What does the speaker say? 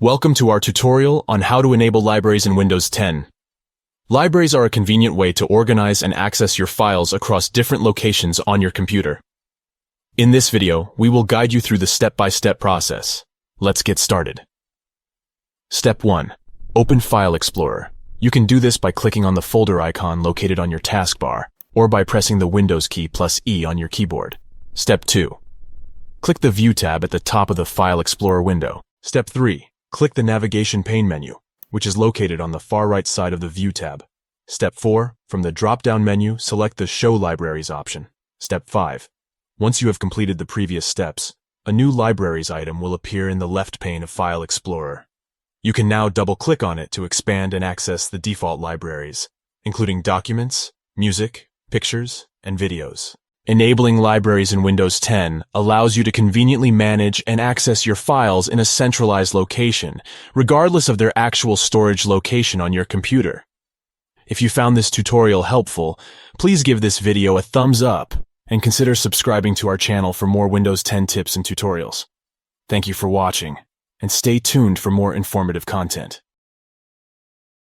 Welcome to our tutorial on how to enable libraries in Windows 10. Libraries are a convenient way to organize and access your files across different locations on your computer. In this video, we will guide you through the step-by-step process. Let's get started. Step 1. Open File Explorer. You can do this by clicking on the folder icon located on your taskbar, or by pressing the Windows key plus E on your keyboard. Step 2. Click the View tab at the top of the File Explorer window. Step 3. Click the Navigation pane menu, which is located on the far right side of the View tab. Step 4. From the drop-down menu, select the Show Libraries option. Step 5. Once you have completed the previous steps, a new Libraries item will appear in the left pane of File Explorer. You can now double-click on it to expand and access the default libraries, including documents, music, pictures, and videos. Enabling libraries in Windows 10 allows you to conveniently manage and access your files in a centralized location, regardless of their actual storage location on your computer. If you found this tutorial helpful, please give this video a thumbs up and consider subscribing to our channel for more Windows 10 tips and tutorials. Thank you for watching, and stay tuned for more informative content.